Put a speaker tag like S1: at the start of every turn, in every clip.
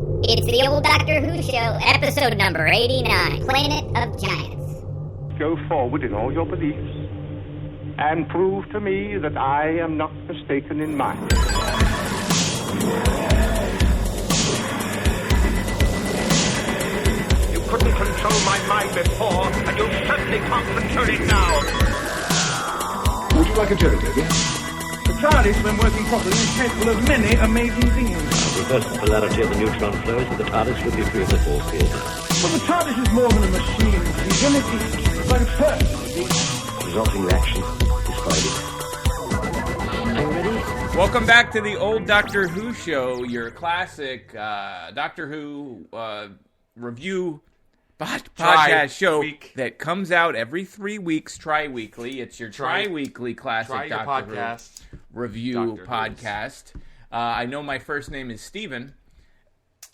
S1: It's the old Doctor Who show, episode number 89, Planet of Giants.
S2: Go forward in all your beliefs and prove to me that I am not mistaken in mine.
S3: You couldn't control my mind before, and you certainly can't control it now.
S4: Would you like a jelly, baby?
S5: The TARDIS, when working properly, is capable of many amazing things.
S6: Reverse the polarity of the neutron flows, and the TARDIS will be free of the force field.
S5: But the TARDIS is more than a machine, Stephen. It's like a person.
S6: Resulting reaction is Are you ready?
S7: Welcome back to the old Doctor Who show, your classic Doctor Who review podcast show that comes out every 3 weeks, tri-weekly. It's your tri-weekly classic Doctor Who review podcast. I know my first name is Steven.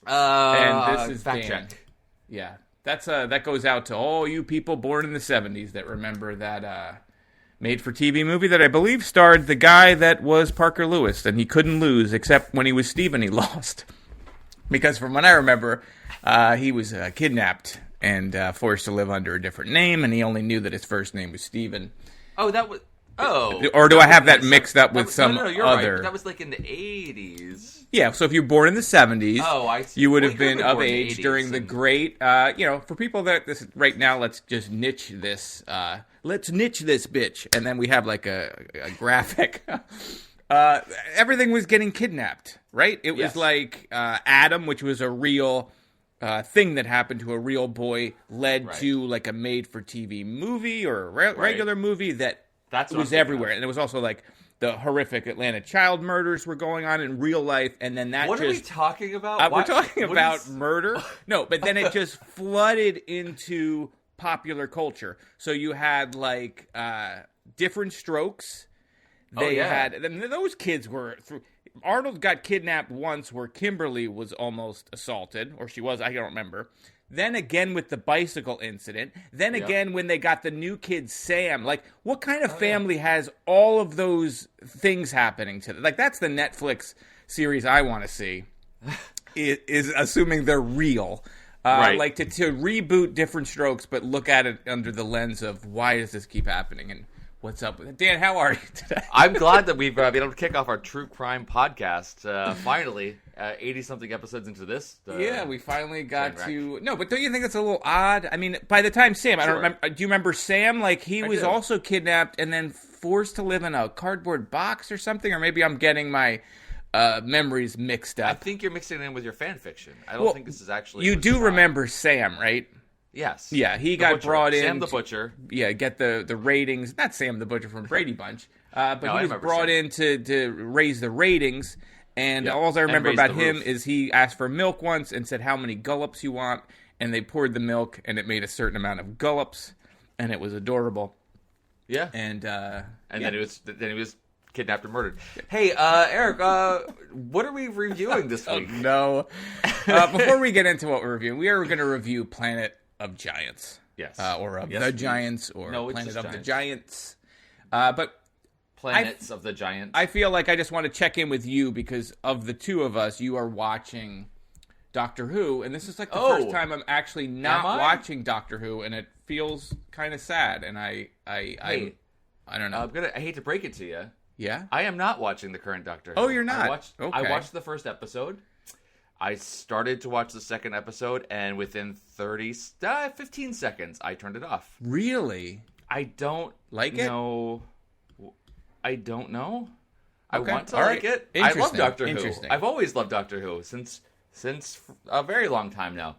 S7: And this is
S8: fact
S7: Dan.
S8: check.
S7: Yeah, that goes out to all you people born in the 70s that remember that made-for-TV movie that I believe starred the guy that was Parker Lewis, and he couldn't lose, except when he was Steven, he lost. Because from what I remember, he was kidnapped and forced to live under a different name, and he only knew that his first name was Steven.
S8: Oh, that was... Oh.
S7: Or do I have that mixed up with some
S8: you're
S7: other...
S8: Right. That was like in the 80s.
S7: Yeah, so if you're born in the 70s,
S8: I see.
S7: you would
S8: Well,
S7: have been of age during the
S8: and...
S7: great, for people that this right now, let's just niche this, let's niche this bitch, and then we have like a graphic. Everything was getting kidnapped, right? It was like Adam, which was a real thing that happened to a real boy, led to like a made-for-TV movie or a regular movie that was everywhere. And it was also like the horrific Atlanta child murders were going on in real life, and then that
S8: What are we talking about?
S7: we're talking about murder. No, but then it just flooded into popular culture. So you had like Different Strokes. They had those kids were through. Arnold got kidnapped once, where Kimberly was almost assaulted, or she was. I don't remember. Then again with the bicycle incident. Then again when they got the new kid Sam. Like, what kind of family has all of those things happening to them? Like, that's the Netflix series I want to see. is assuming they're real. Like to reboot Different Strokes, but look at it under the lens of why does this keep happening and what's up with it. Dan, how are you today?
S8: I'm glad that we've been able to kick off our true crime podcast. Finally, 80-something episodes into this.
S7: Yeah, we finally got to... No, but don't you think it's a little odd? I mean, by the time Sam... I don't remember. Do you remember Sam? Like, he was also kidnapped and then forced to live in a cardboard box or something? Or maybe I'm getting my memories mixed up.
S8: I think you're mixing it in with your fan fiction. I don't think this is actually...
S7: You do remember Sam, right?
S8: Yes.
S7: Yeah, he got brought in.
S8: Sam the Butcher.
S7: Get the ratings. Not Sam the Butcher from Brady Bunch. But he was brought in to raise the ratings. And all I remember about him is he asked for milk once and said, how many gullops you want? And they poured the milk, and it made a certain amount of gullops. And it was adorable.
S8: Yeah.
S7: And
S8: then he was kidnapped and murdered. Hey, Eric, what are we reviewing this week?
S7: No. Before we get into what we're reviewing, we are going to review Planet of Giants.
S8: Yes.
S7: Or of the Giants, or Planet of the Giants. But
S8: Planets of the Giants.
S7: I feel like I just want to check in with you because of the two of us, you are watching Doctor Who, and this is like the first time I'm actually not watching Doctor Who, and it feels kind of sad. And I don't know.
S8: I hate to break it to you.
S7: Yeah?
S8: I am not watching the current Doctor Who.
S7: Oh, you're not?
S8: I watched the first episode. I started to watch the second episode, and within 15 seconds, I turned it off.
S7: Really?
S8: I don't
S7: like
S8: know. I don't know.
S7: Okay.
S8: I want to like it. I love Doctor Who.
S7: Interesting.
S8: I've always loved Doctor Who since a very long time now.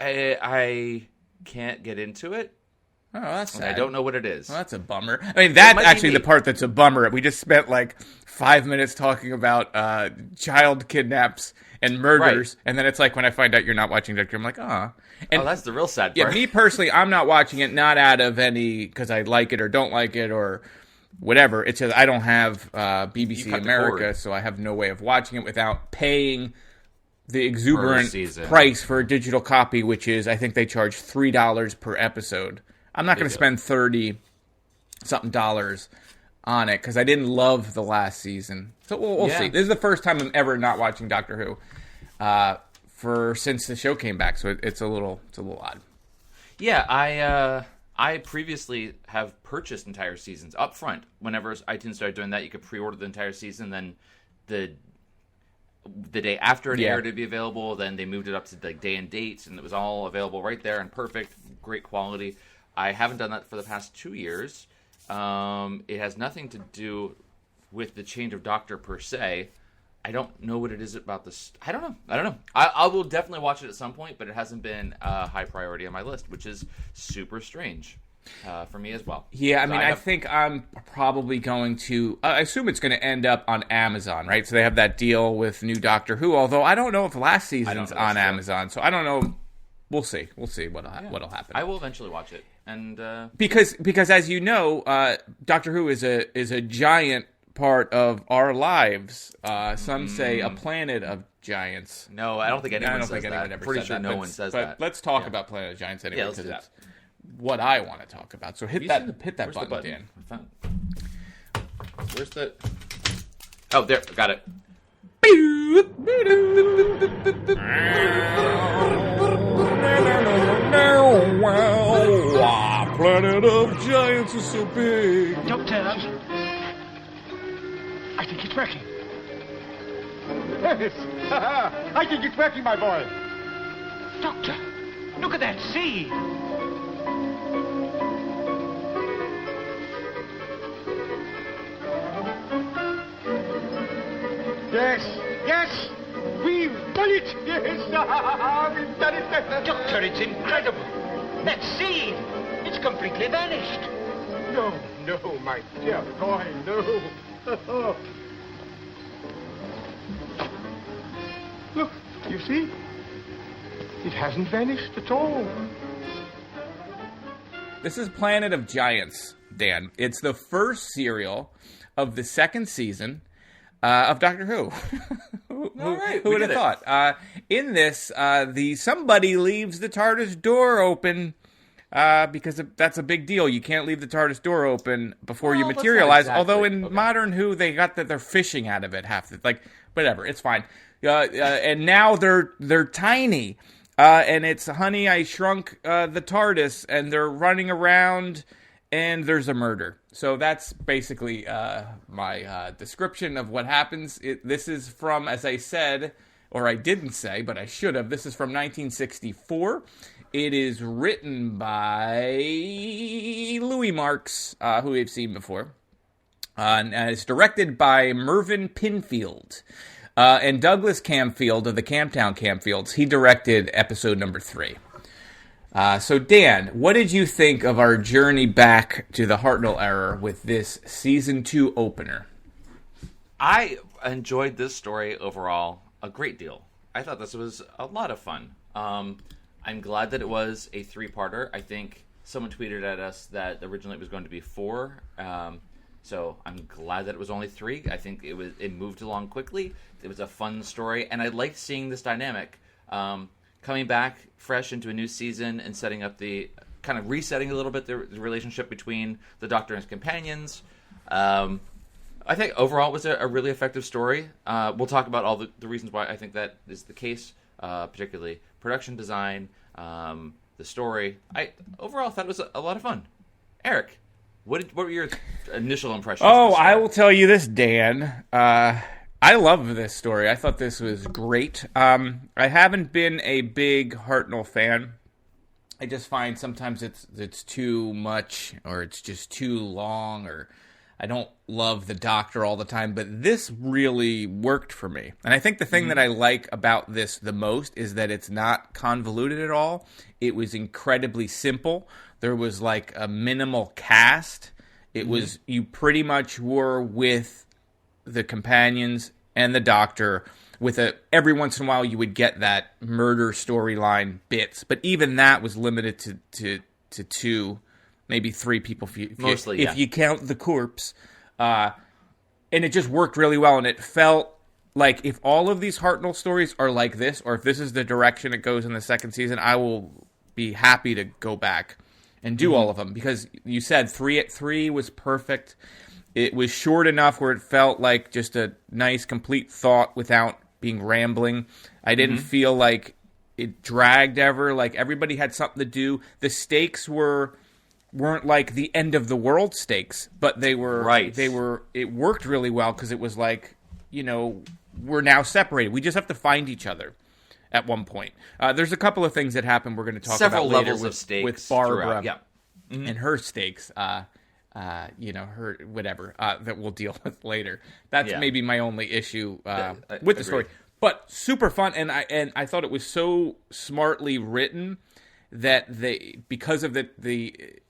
S8: I can't get into it.
S7: Oh, that's sad.
S8: I don't know what it is.
S7: Well, that's a bummer. I mean, that's actually the part that's a bummer. We just spent like 5 minutes talking about child kidnaps and murders, and then it's like when I find out you're not watching Doctor, I'm like, And
S8: that's the real sad part.
S7: Yeah, me personally, I'm not watching it, not out of any because I like it or don't like it or whatever. It's just I don't have BBC America, so I have no way of watching it without paying the exuberant price for a digital copy, which is, I think they charge $3 per episode. I'm not going to spend $30-something on it because I didn't love the last season. So we'll see. This is the first time I'm ever not watching Doctor Who. for since the show came back. So it's a little odd.
S8: Yeah, I previously have purchased entire seasons up front. Whenever iTunes started doing that, you could pre-order the entire season. Then the day after it aired, it'd be available. Then they moved it up to the day and dates, and it was all available right there and perfect, great quality. I haven't done that for the past 2 years. It has nothing to do with the change of doctor per se. I don't know what it is about this. I don't know. I will definitely watch it at some point, but it hasn't been a high priority on my list, which is super strange for me as well.
S7: Yeah, I think I'm probably going to. I assume it's going to end up on Amazon, right? So they have that deal with new Doctor Who. Although I don't know if last season's on Amazon, so I don't know. We'll see. We'll see what'll happen.
S8: I will eventually watch it, and
S7: because as you know, Doctor Who is a giant part of our lives. Some say a planet of giants.
S8: No, I don't think anyone says that.
S7: Ever
S8: Pretty
S7: said
S8: sure
S7: that,
S8: no one says that.
S7: Let's talk about Planet of Giants anyway,
S8: let's
S7: because
S8: do
S7: it's what I want to talk about. So hit that
S8: Where's the
S7: button, Dan.
S8: Where's the... Oh, there. Got it.
S7: Planet of Giants is so big.
S5: Doctor, I think it's working. Yes, I think it's working, my boy. Doctor, look at that seed. Yes, we've done it. Yes, we've done it.
S3: Doctor, it's incredible. That seed, it's completely vanished.
S5: No, my dear boy, no. Look, you see? It hasn't vanished at all.
S7: This is Planet of Giants, Dan. It's the first serial of the second season of Doctor Who. Who would have thought? In this, somebody leaves the TARDIS door open because that's a big deal. You can't leave the TARDIS door open before you materialize.
S8: Exactly.
S7: Although in modern Who, they got that they're fishing out of it whatever. It's fine. And now they're tiny. And it's Honey, I Shrunk the TARDIS, and they're running around, and there's a murder. So that's basically my description of what happens. This is from, as I said, or I didn't say, but I should have, this is from 1964. It is written by Louis Marks, who we've seen before. And it's directed by Mervyn Pinfield. And Douglas Camfield of the Camptown Camfields, he directed episode number 3. So, Dan, what did you think of our journey back to the Hartnell era with this season 2 opener?
S8: I enjoyed this story overall a great deal. I thought this was a lot of fun. I'm glad that it was a 3-parter. I think someone tweeted at us that originally it was going to be 4. So I'm glad that it was only 3. I think it moved along quickly. It was a fun story, and I liked seeing this dynamic. Coming back fresh into a new season and setting up kind of resetting a little bit the relationship between the Doctor and his companions. I think overall it was a really effective story. We'll talk about all the reasons why I think that is the case, particularly production design, the story. I overall thought it was a lot of fun. Eric, what were your initial impressions?
S7: Oh, I will tell you this, Dan. I love this story. I thought this was great. I haven't been a big Hartnell fan. I just find sometimes it's too much, or it's just too long, or I don't love the Doctor all the time. But this really worked for me. And I think the thing that I like about this the most is that it's not convoluted at all. It was incredibly simple. There was like a minimal cast. It was, you pretty much were with the companions and the Doctor. Every once in a while you would get that murder storyline bits, but even that was limited to 2, maybe 3 people if you count the corpse. And it just worked really well, and it felt like if all of these Hartnell stories are like this, or if this is the direction it goes in the second season, I will be happy to go back and do all of them, because you said 3 at 3 was perfect. It was short enough where it felt like just a nice, complete thought without being rambling. I didn't feel like it dragged ever. Like, everybody had something to do. The stakes weren't like the end of the world stakes, but they were
S8: right.
S7: It worked really well because it was like, we're now separated. We just have to find each other at one point. There's a couple of things that happen we're going to talk
S8: Several
S7: about later
S8: levels of stakes
S7: with Barbara
S8: throughout. Yeah.
S7: and her stakes. Her whatever that we'll deal with later. That's maybe my only issue with the story. But super fun, and I thought it was so smartly written that because of the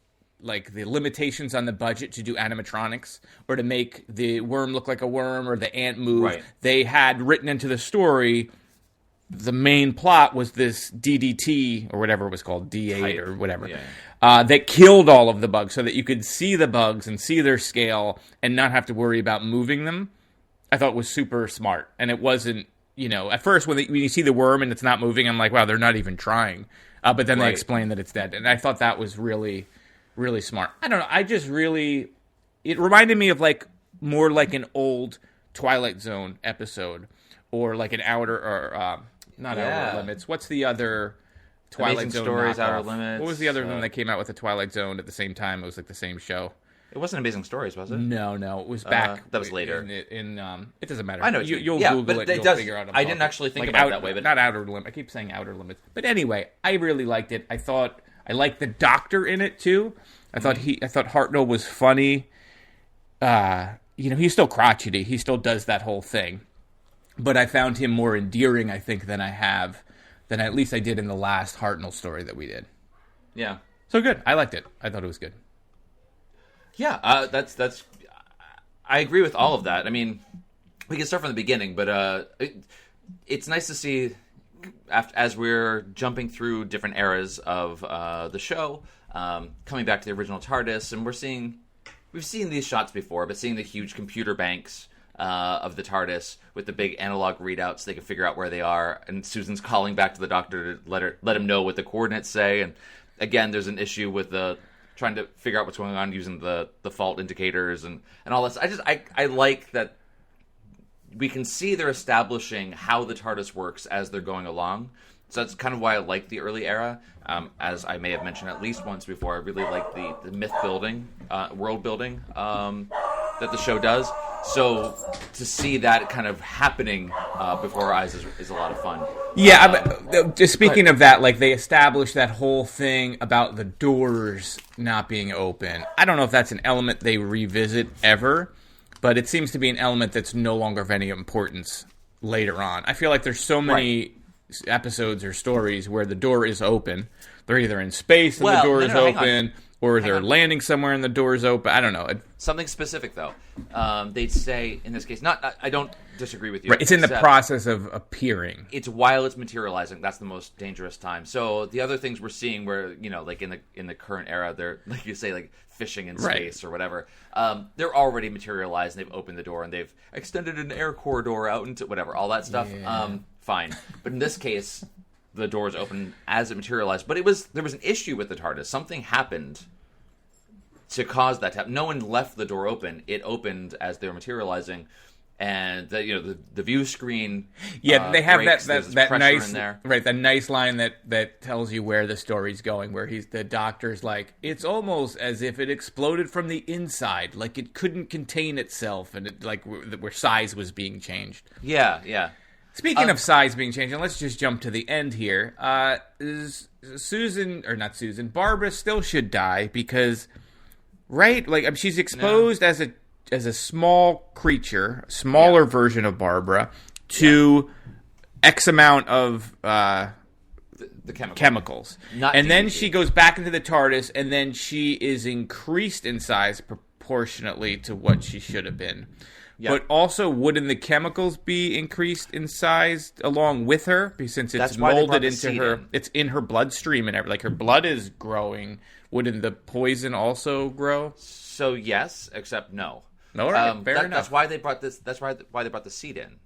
S7: limitations on the budget to do animatronics or to make the worm look like a worm or the ant move,
S8: right.
S7: They had written into the story. The main plot was this DDT or whatever it was called, D8 or whatever, that killed all of the bugs so that you could see the bugs and see their scale and not have to worry about moving them. I thought it was super smart, and it wasn't. At first when you see the worm and it's not moving, I'm like, wow, they're not even trying. But then they explain that it's dead, and I thought that was really, really smart. I don't know. It reminded me of more like an old Twilight Zone episode, or like an Outer Limits. What's the other Twilight
S8: Amazing
S7: Zone
S8: Stories,
S7: knockoff?
S8: Outer Limits.
S7: What was the other one that came out with the Twilight Zone at the same time? It was like the same show.
S8: It wasn't Amazing Stories, was it?
S7: No, it was back.
S8: That was later.
S7: It doesn't matter.
S8: I know
S7: You'll
S8: yeah,
S7: Google
S8: but
S7: it. You'll figure out.
S8: I didn't actually think about it that way, but
S7: not Outer Limits. I keep saying Outer Limits, but anyway, I really liked it. I liked the Doctor in it too. I thought Hartnell was funny. He's still crotchety. He still does that whole thing, but I found him more endearing, I think, than at least I did in the last Hartnell story that we did.
S8: Yeah.
S7: So good. I liked it. I thought it was good.
S8: Yeah, that's. I agree with all of that. I mean, we can start from the beginning, but it's nice to see as we're jumping through different eras of the show, coming back to the original TARDIS, and we've seen these shots before, but seeing the huge computer banks of the TARDIS with the big analog readouts, so they can figure out where they are, and Susan's calling back to the Doctor to let him know what the coordinates say, and again, there's an issue with trying to figure out what's going on using the fault indicators and all this. I like that we can see they're establishing how the TARDIS works as they're going along. So that's kind of why I like the early era. As I may have mentioned at least once before, I really like the myth building, world building that the show does. So to see that kind of happening before our eyes is a lot of fun.
S7: Yeah, just speaking of that, they established that whole thing about the doors not being open. I don't know if that's an element they revisit ever, but it seems to be an element that's no longer of any importance later on. I feel like there's so many episodes or stories where the door is open. They're either in space and the door is open, or they're landing somewhere and the door's open. I don't know.
S8: Something specific, though. They'd say, in this case, I don't disagree with you.
S7: Right, it's in the process of appearing.
S8: It's while it's materializing. That's the most dangerous time. So the other things we're seeing where, like in the current era, they're, like you say, like fishing in space or whatever. They're already materialized, and they've opened the door, and they've extended an air corridor out into whatever, all that stuff. Yeah. Fine. But in this case, the doors open as it materialized. But there was an issue with the TARDIS. Something happened to cause that to happen. No one left the door open. It opened as they were materializing, and the view screen.
S7: Yeah, they have
S8: breaks.
S7: that nice
S8: in there.
S7: Right, that nice line that tells you where the story's going. Where the Doctor's like, it's almost as if it exploded from the inside, like it couldn't contain itself, and where size was being changed.
S8: Yeah.
S7: Speaking of size being changed, and let's just jump to the end here. Barbara still should die because, right? She's exposed as a small creature, smaller version of Barbara, to X amount of
S8: the
S7: chemicals. And then she goes back into the TARDIS, and then she is increased in size proportionately to what she should have been. Yep. But also, wouldn't the chemicals be increased in size along with her? Since it's molded into her, it's in her bloodstream and everything. Her blood is growing. Wouldn't the poison also grow?
S8: So yes, except no.
S7: No, right, fair enough.
S8: That's why they brought this. That's why they brought the seed in.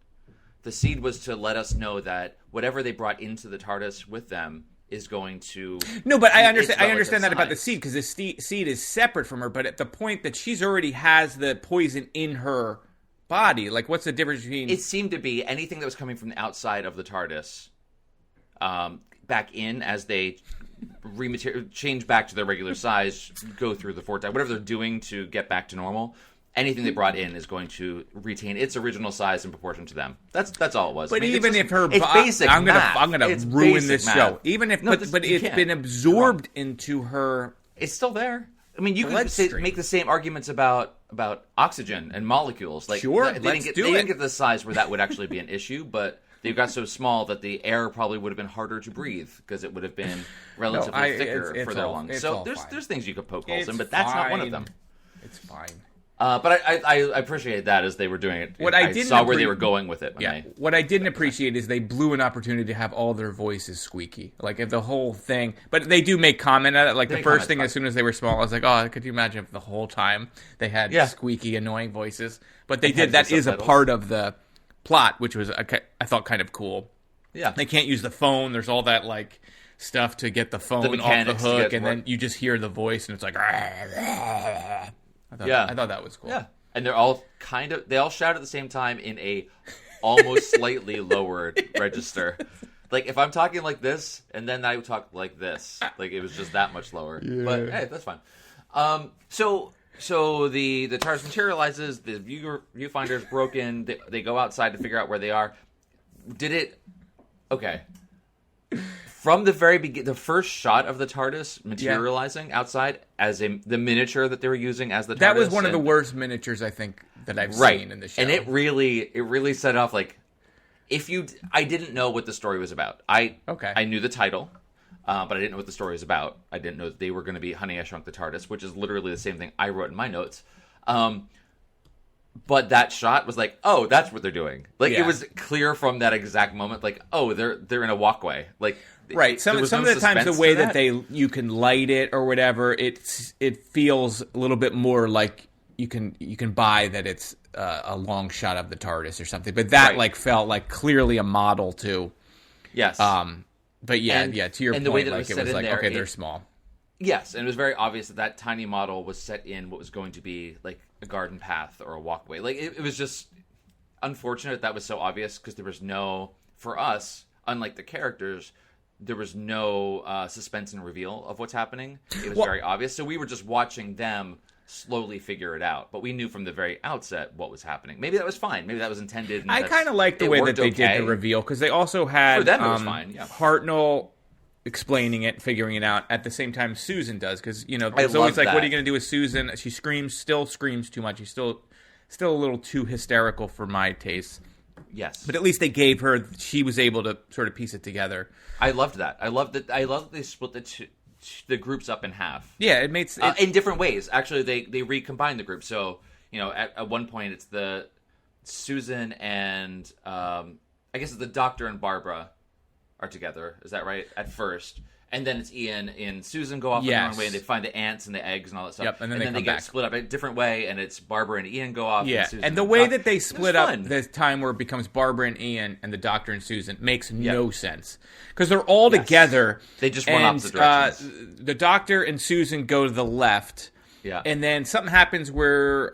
S8: The seed was to let us know that whatever they brought into the TARDIS with them is going to.
S7: No, but I understand that about the seed, because the seed is separate from her. But at the point that she's already has the poison in her body? Like, what's the difference between?
S8: It seemed to be anything that was coming from the outside of the TARDIS, back in as they change back to their regular size, go through the vortex, whatever they're doing to get back to normal. Anything they brought in is going to retain its original size in proportion to them. That's all it was.
S7: But
S8: I mean,
S7: even if her,
S8: it's basic
S7: I'm
S8: math.
S7: gonna
S8: It's
S7: ruin
S8: basic
S7: this
S8: math.
S7: show. Even if,
S8: No,
S7: but
S8: you
S7: it's
S8: can't.
S7: been absorbed into her.
S8: It's still there. I mean, you could
S7: Bloodstream.
S8: make the same arguments about oxygen and molecules. Like,
S7: Sure,
S8: they
S7: let's
S8: didn't
S7: do
S8: get
S7: it.
S8: to the size where that would actually be an issue, but they got so small that the air probably would have been harder to breathe because it would have been relatively thicker
S7: it's
S8: for their
S7: all-
S8: lungs.
S7: it's
S8: So
S7: all fine.
S8: there's things you could poke holes
S7: It's
S8: in, but that's not one of
S7: fine.
S8: them.
S7: It's fine.
S8: But I appreciate that as they were doing it.
S7: What
S8: I
S7: I didn't
S8: saw where they
S7: appre-
S8: were going with it. When
S7: Yeah.
S8: they,
S7: What I didn't appreciate is they blew an opportunity to have all their voices squeaky. Like, if the whole thing. But they do make comment at it. Like,
S8: They
S7: the
S8: make
S7: first
S8: comments
S7: thing,
S8: about
S7: as soon as they were small, I was like, oh, could you imagine if the whole time they had
S8: Yeah.
S7: squeaky, annoying voices? But they
S8: They had
S7: did. That
S8: the
S7: is a
S8: subtitles.
S7: part of the plot, which was, I thought, kind of cool.
S8: yeah.
S7: They can't use the phone. There's all that, like, stuff to get the phone off the
S8: mechanics to
S7: hook,
S8: get
S7: and
S8: work.
S7: then you just hear the voice, and it's like, I
S8: Yeah.
S7: thought that was cool.
S8: Yeah. And they're all they all shout at the same time in a almost slightly lowered register. Like, if I'm talking like this, and then I talk like this, like, it was just that much lower. Yeah. But, hey, that's fine. So the TARDIS materializes, the viewfinder's broken, they go outside to figure out where they are. Okay. From the very beginning, the first shot of the TARDIS materializing outside as the miniature that they were using as the TARDIS.
S7: That was one of the worst miniatures, I think, that I've seen in the show.
S8: And it really set off, like, I didn't know what the story was about. I knew the title, but I didn't know what the story was about. I didn't know that they were going to be Honey, I Shrunk the TARDIS, which is literally the same thing I wrote in my notes. But that shot was like, oh, that's what they're doing. Like, it was clear from that exact moment, like, oh, they're in a walkway. Like,
S7: right. Some of the times, the way that you can light it or whatever, it feels a little bit more like you can buy that it's a long shot of the TARDIS or something. But that like felt like clearly a model too.
S8: Yes.
S7: But yeah, to your point,
S8: the way that
S7: like
S8: it
S7: it
S8: was
S7: was
S8: set
S7: like,
S8: in there,
S7: okay, they're small.
S8: Yes, and it was very obvious that tiny model was set in what was going to be like a garden path or a walkway. Like, it was just unfortunate that was so obvious because there was no, for us, unlike the characters, there was no suspense and reveal of what's happening. It was very obvious. So we were just watching them slowly figure it out. But we knew from the very outset what was happening. Maybe that was fine. Maybe that was intended. And
S7: I kind of like the way that they did the reveal because they also had
S8: for them it was fine. Yeah.
S7: Hartnell explaining it, figuring it out at the same time Susan does, because it's
S8: I
S7: always
S8: love
S7: like,
S8: that.
S7: what are you going to do with Susan? She still screams too much. She's still a little too hysterical for my taste.
S8: Yes,
S7: but at least they gave her. She was able to sort of piece it together.
S8: I loved that. I loved that they split the groups up in half.
S7: Yeah, it makes
S8: in different ways. Actually, they recombined the groups. So at one point it's the Susan and I guess it's the Doctor and Barbara are together. Is that right? At first. And then it's Ian and Susan go off on their own way, and they find the ants and the eggs and all that stuff.
S7: Yep, and then they
S8: get
S7: back.
S8: split up a different way, and it's Barbara and Ian go off.
S7: Yeah,
S8: and Susan
S7: and the way
S8: Doc-
S7: that they split up
S8: fun.
S7: the time where it becomes Barbara and Ian and the Doctor and Susan makes no sense because they're all together.
S8: They just run
S7: and,
S8: opposite directions.
S7: The Doctor and Susan go to the left.
S8: Yeah,
S7: and then something happens where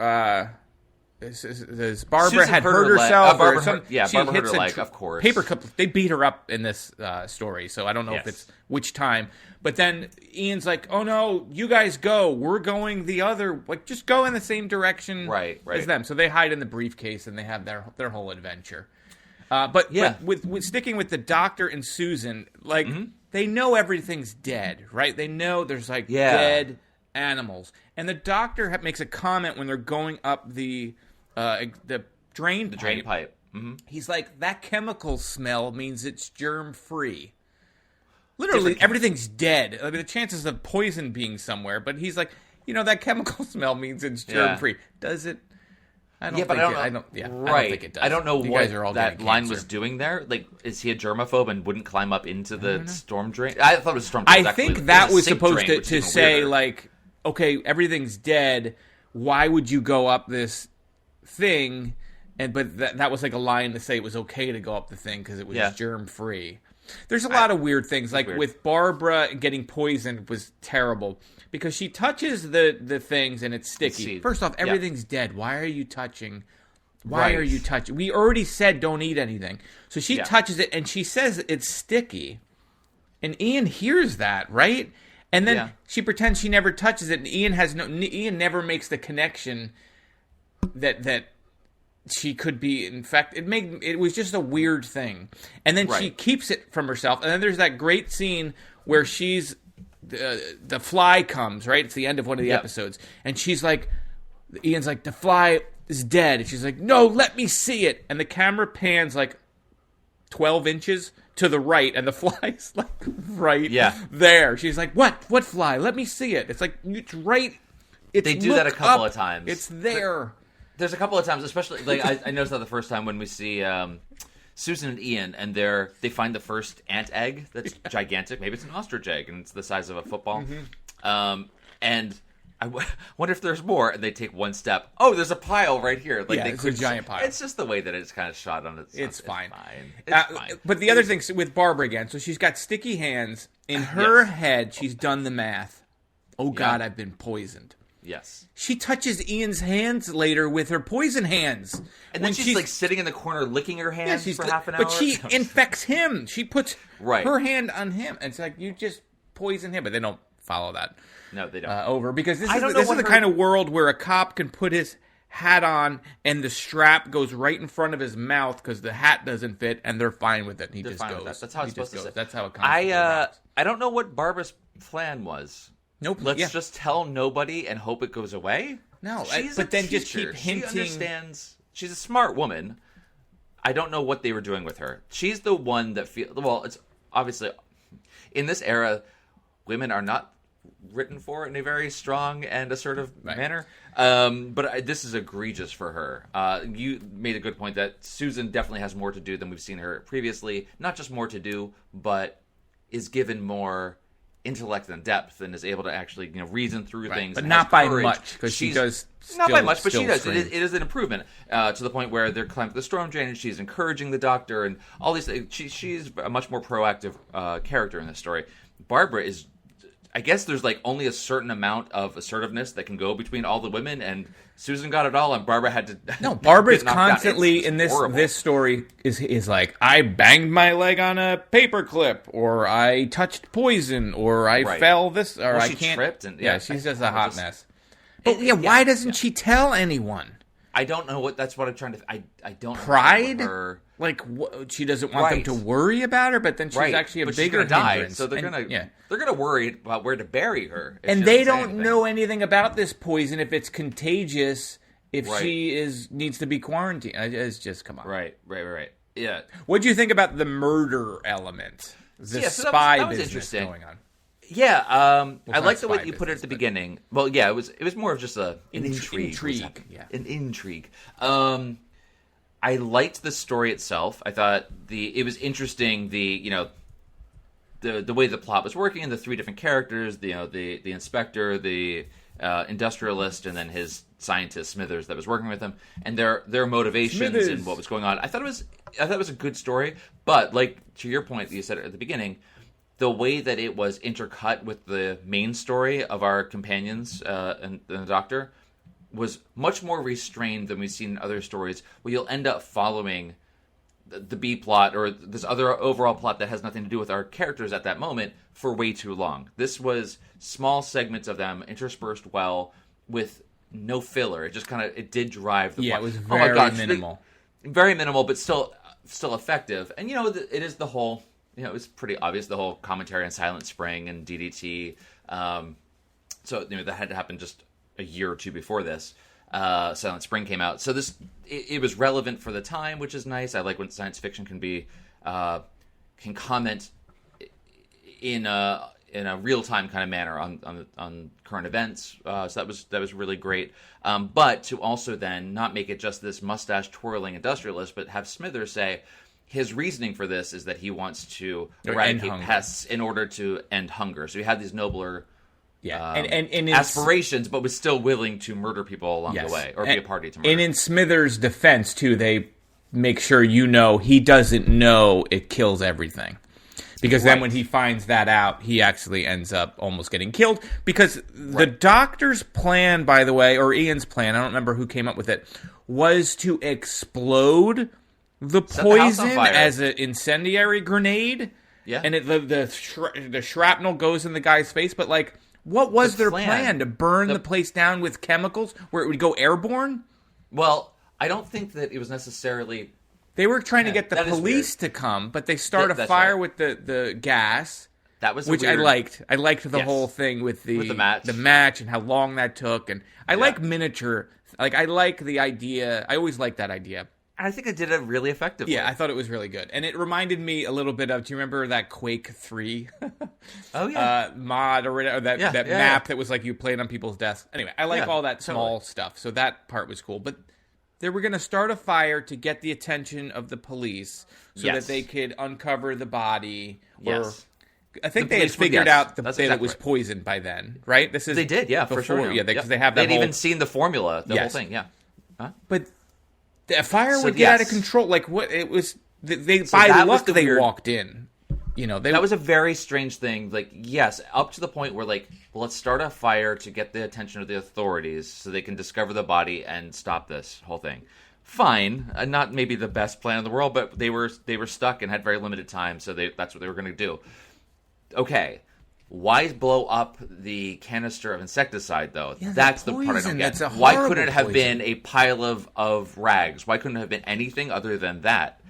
S7: Barbara
S8: Susan
S7: had
S8: hurt
S7: hurt
S8: her leg.
S7: herself.
S8: Barbara
S7: or some,
S8: hurt- yeah,
S7: she
S8: Barbara hurt
S7: hits
S8: her
S7: a
S8: leg, of course.
S7: Paper cup. They beat her up in this story, so I don't know if it's which time. But then Ian's like, "Oh no, you guys go. We're going the other. Like, just go in the same direction as them." So they hide in the briefcase and they have their whole adventure. But with sticking with the Doctor and Susan, like they know everything's dead, right? They know there's dead animals, and the Doctor makes a comment when they're going up the drain pipe.
S8: Mm-hmm.
S7: He's like, that chemical smell means it's germ free. Literally, everything's dead. I mean, the chances of poison being somewhere, but he's like, that chemical smell means it's germ free. Does it? I don't think it. I don't think it does.
S8: I don't know
S7: you
S8: what
S7: guys are all
S8: that
S7: getting
S8: line
S7: cancer.
S8: was doing there. Like, is he a germaphobe and wouldn't climb up into the storm drain? I thought it was a storm drain.
S7: I think that was supposed to say, like, okay, everything's dead. Why would you go up this thing? But that was like a line to say it was okay to go up the thing because it was germ free. There's a lot of weird things. Like with Barbara getting poisoned was terrible because she touches the things and it's sticky. First off, everything's dead. Why are you touching Why are you touching? We already said don't eat anything. So she touches it, and she says it's sticky. And Ian hears that, right? And then she pretends she never touches it, and Ian never makes the connection that she could be infected. It was just a weird thing. And then she keeps it from herself. And then there's that great scene where the fly comes, right? It's the end of one of the episodes. And she's like, Ian's like, the fly is dead. And she's like, no, let me see it. And the camera pans like 12 inches to the right, and the fly's like right there. She's like, what fly? Let me see it. It's like, it's right.
S8: They do that a couple of times.
S7: It's there.
S8: There's a couple of times, especially, like, I noticed that the first time when we see Susan and Ian, and they find the first ant egg that's gigantic. Maybe it's an ostrich egg, and it's the size of a football. And I wonder if there's more, and they take one step. Oh, there's a pile right here. Like
S7: it's a giant pile.
S8: It's just the way that it's kind of shot on its.
S7: It's fine.
S8: It's fine.
S7: But the other thing with Barbara again, so she's got sticky hands. In her head, she's done the math. Oh, God, I've been poisoned.
S8: Yes.
S7: She touches Ian's hands later with her poison hands.
S8: And then she's like sitting in the corner licking her hands for half an hour.
S7: But she infects him. She puts her hand on him. And it's like, you just poison him. But they don't follow that.
S8: No, they don't.
S7: Over. Because this is the kind of world where a cop can put his hat on and the strap goes right in front of his mouth because the hat doesn't fit, and they're fine with it. And he just goes.
S8: That's how it's supposed to sit.
S7: That's how it comes.
S8: I don't know what Barbara's plan was.
S7: Nope.
S8: Let's just tell nobody and hope it goes away.
S7: No,
S8: she's
S7: but then
S8: teacher.
S7: Just keep hinting.
S8: She understands. She's a smart woman. I don't know what they were doing with her. She's the one that it's obviously in this era, women are not written for in a very strong and assertive manner. But this is egregious for her. You made a good point that Susan definitely has more to do than we've seen her previously. Not just more to do, but is given more intellect and depth and is able to actually reason through things,
S7: but not by much, because she does
S8: not by much, but she does. It is an improvement to the point where they're climbing the storm drain and she's encouraging the doctor and all these things. She's a much more proactive character in this story. Barbara is, I guess there's like only a certain amount of assertiveness that can go between all the women, and Susan got it all, and Barbara had to.
S7: No, Barbara's constantly in this story is like, I banged my leg on a paperclip, or I touched poison, or I fell this, or I can't.
S8: Tripped and
S7: she's just a hot mess. But why doesn't she tell anyone?
S8: I don't know that's what I'm trying to. I don't.
S7: Pride.
S8: Know her.
S7: Like she doesn't want them to worry about her, but then she's actually a bigger hindrance.
S8: So they're gonna worry about where to bury her.
S7: And they don't know anything about this poison, if it's contagious, if she needs to be quarantined. It's just, come on.
S8: Right. Yeah.
S7: What do you think about the murder element? The spy business going on.
S8: Yeah, I like the way that you put it at the beginning. Well, yeah, it was more of just an intrigue. An intrigue. I liked the story itself. I thought it was interesting. The way the plot was working, and the three different characters. The inspector, the industrialist, and then his scientist Smithers that was working with him, and their motivations and what was going on. I thought it was a good story. But like to your point that you said at the beginning, the way that it was intercut with the main story of our companions and the doctor was much more restrained than we've seen in other stories, where you'll end up following the B plot or this other overall plot that has nothing to do with our characters at that moment for way too long. This was small segments of them interspersed well with no filler. It just it did drive the plot.
S7: It was very minimal.
S8: Very minimal, but still effective. And it is the whole, it's pretty obvious, the whole commentary on Silent Spring and DDT. So that had to happen just a year or two before this. Silent Spring came out, so it was relevant for the time, which is nice. I like when science fiction can comment in a real time kind of manner on current events. So that was really great. But to also then not make it just this mustache twirling industrialist, but have Smithers say his reasoning for this is that he wants to eradicate pests in order to end hunger. So he had these nobler. And aspirations, but was still willing to murder people along the way, or be a party to murder.
S7: And in Smithers' defense, too, they make sure he doesn't know it kills everything. Because then when he finds that out, he actually ends up almost getting killed. Because the doctor's plan, by the way, or Ian's plan, I don't remember who came up with it, was to explode the
S8: Set the house on
S7: poison
S8: fire.
S7: as an incendiary grenade.
S8: Yeah.
S7: And the shrapnel goes in the guy's face. But, like, what was their plan? To burn the place down with chemicals where it would go airborne?
S8: Well, I don't think that it was necessarily...
S7: They were trying to get the
S8: that is
S7: police to come, but they start a
S8: That's
S7: fire
S8: right.
S7: with the gas.
S8: That was
S7: which
S8: weird...
S7: I liked. I liked the
S8: Yes.
S7: whole thing with the
S8: match.
S7: And how long that took. And I like miniature. Like, I like the idea. I always liked that idea.
S8: I think it did it really effectively.
S7: Yeah, I thought it was really good. And it reminded me a little bit of, do you remember that Quake 3?
S8: Oh, yeah.
S7: Mod or whatever, that map that was like you played on people's desks. Anyway, I like all that small stuff. So that part was cool. But they were going to start a fire to get the attention of the police so that they could uncover the body. Or I think they had figured out that it was poisoned by then, right?
S8: They did, yeah, for sure.
S7: Yeah, because they have that
S8: They'd even seen the formula, the whole thing, yeah.
S7: But the fire would get out of control. Like, what it was, by luck they walked in. You know,
S8: that was a very strange thing. Like, yes, up to the point where, like, well, let's start a fire to get the attention of the authorities so they can discover the body and stop this whole thing. Fine, not maybe the best plan in the world, but they were stuck and had very limited time, so that's what they were going to do. Okay, why blow up the canister of insecticide, though?
S7: Yeah,
S8: that's the part I don't get. Why couldn't it have been a pile of rags? Why couldn't it have been anything other than that?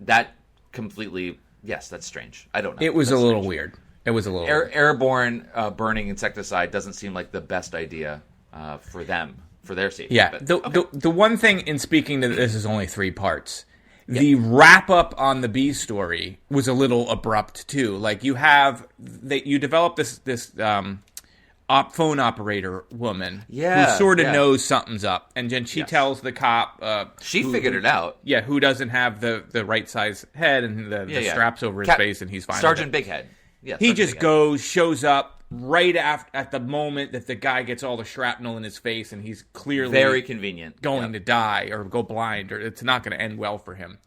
S8: That completely, yes, that's strange. I don't know.
S7: It was a little weird. It was a little
S8: airborne burning insecticide doesn't seem like the best idea for them, for their safety.
S7: Yeah,
S8: but,
S7: the one thing in speaking to this is only 3 parts. The wrap up on the B story was a little abrupt too. Like you develop this phone operator woman who sort of knows something's up, and then she tells the cop
S8: she figured it out.
S7: Yeah, who doesn't have the right size head and the straps over his face, and he's fine.
S8: Sergeant Big Head. Yeah,
S7: he just shows up right at the moment that the guy gets all the shrapnel in his face, and he's clearly
S8: very convenient
S7: going to die or go blind, or it's not going to end well for him.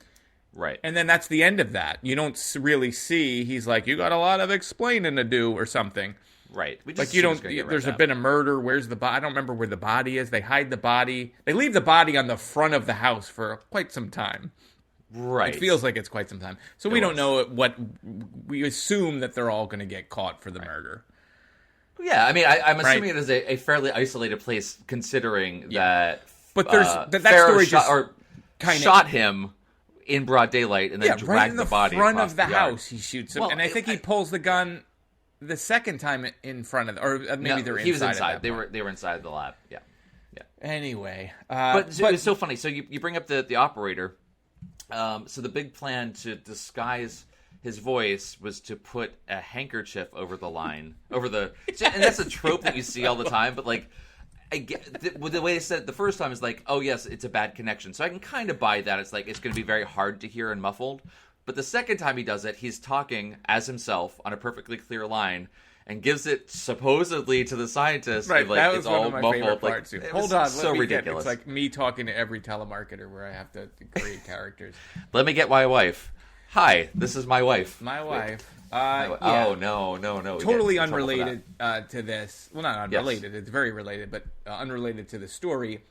S8: Right.
S7: And then that's the end of that. You don't really see. He's like, you got a lot of explaining to do or something.
S8: Right.
S7: Like you don't. There's been a murder. Where's the body? I don't remember where the body is. They hide the body. They leave the body on the front of the house for quite some time.
S8: Right.
S7: It feels like it's quite some time. So we don't know what. We assume that they're all going to get caught for the murder.
S8: Yeah, I mean, I'm assuming it is a fairly isolated place, considering that.
S7: But there's that story
S8: shot him in broad daylight and then dragged the body
S7: front
S8: across
S7: of the
S8: yard.
S7: house. He shoots him,
S8: Well,
S7: and I think he pulls the gun the second time in front of, or maybe they're inside.
S8: He was inside.
S7: At that
S8: they
S7: point.
S8: were inside the lab. Yeah.
S7: Anyway,
S8: but it's so funny. So you bring up the operator. So the big plan to disguise his voice was to put a handkerchief over the line, and that's a trope that you see all the time. But like, I get the way they said it the first time is like, oh yes, it's a bad connection. So I can kind of buy that. It's like it's going to be very hard to hear and muffled. But the second time he does it, he's talking as himself on a perfectly clear line and gives it supposedly to the scientist.
S7: Right,
S8: like,
S7: that was
S8: it's
S7: one
S8: all
S7: of my
S8: muffled.
S7: favorite parts. Hold on,
S8: so ridiculous.
S7: It's like me talking to every telemarketer where I have to create characters.
S8: Let me get my wife. Hi, this is my wife.
S7: My wife.
S8: Oh no!
S7: Totally unrelated to this. Well, not unrelated. Yes. It's very related, but unrelated to the story.